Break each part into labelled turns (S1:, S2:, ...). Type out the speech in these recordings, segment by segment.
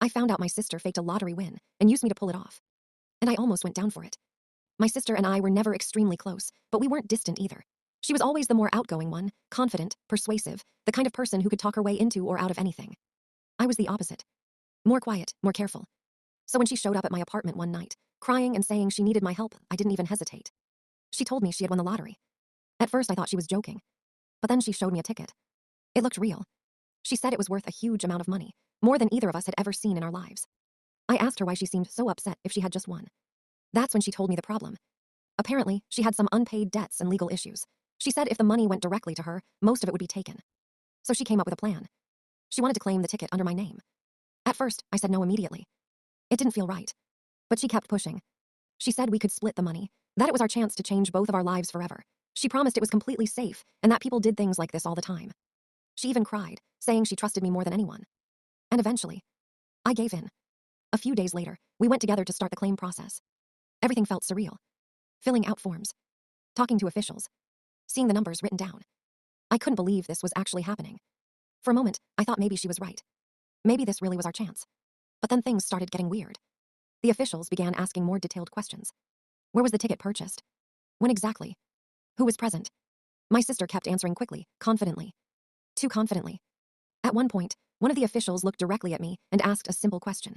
S1: I found out my sister faked a lottery win and used me to pull it off. And I almost went down for it. My sister and I were never extremely close, but we weren't distant either. She was always the more outgoing one, confident, persuasive, the kind of person who could talk her way into or out of anything. I was the opposite. More quiet, more careful. So when she showed up at my apartment one night, crying and saying she needed my help, I didn't even hesitate. She told me she had won the lottery. At first I thought she was joking, but then she showed me a ticket. It looked real. She said it was worth a huge amount of money, more than either of us had ever seen in our lives. I asked her why she seemed so upset if she had just won. That's when she told me the problem. Apparently, she had some unpaid debts and legal issues. She said if the money went directly to her, most of it would be taken. So she came up with a plan. She wanted to claim the ticket under my name. At first, I said no immediately. It didn't feel right. But she kept pushing. She said we could split the money, that it was our chance to change both of our lives forever. She promised it was completely safe and that people did things like this all the time. She even cried, saying she trusted me more than anyone. And eventually, I gave in. A few days later, we went together to start the claim process. Everything felt surreal. Filling out forms, talking to officials, seeing the numbers written down. I couldn't believe this was actually happening. For a moment, I thought maybe she was right. Maybe this really was our chance. But then things started getting weird. The officials began asking more detailed questions. Where was the ticket purchased? When exactly? Who was present? My sister kept answering quickly, confidently. Too confidently. At one point, one of the officials looked directly at me and asked a simple question.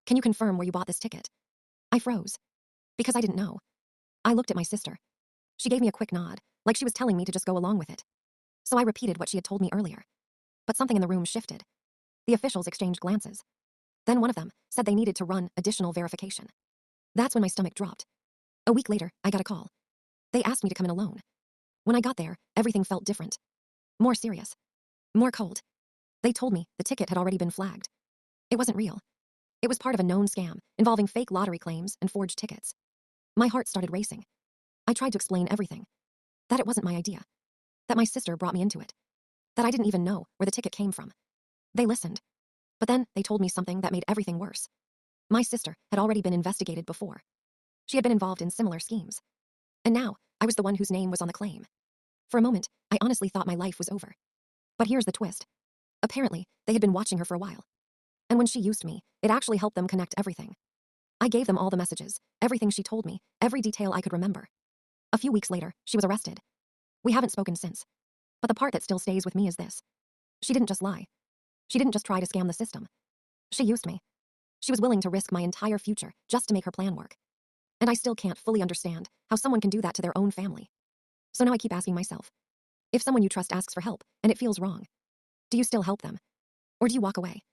S1: Can you confirm where you bought this ticket? I froze. Because I didn't know. I looked at my sister. She gave me a quick nod, like she was telling me to just go along with it. So I repeated what she had told me earlier. But something in the room shifted. The officials exchanged glances. Then one of them said they needed to run additional verification. That's when my stomach dropped. A week later, I got a call. They asked me to come in alone. When I got there, everything felt different. More serious. More cold. They told me the ticket had already been flagged. It wasn't real. It was part of a known scam involving fake lottery claims and forged tickets. My heart started racing. I tried to explain everything. That it wasn't my idea. That my sister brought me into it. That I didn't even know where the ticket came from. They listened. But then they told me something that made everything worse. My sister had already been investigated before. She had been involved in similar schemes. And now, I was the one whose name was on the claim. For a moment, I honestly thought my life was over. But here's the twist. Apparently, they had been watching her for a while. And when she used me, it actually helped them connect everything. I gave them all the messages, everything she told me, every detail I could remember. A few weeks later, she was arrested. We haven't spoken since. But the part that still stays with me is this. She didn't just lie. She didn't just try to scam the system. She used me. She was willing to risk my entire future just to make her plan work. And I still can't fully understand how someone can do that to their own family. So now I keep asking myself, if someone you trust asks for help and it feels wrong, do you still help them? Or do you walk away?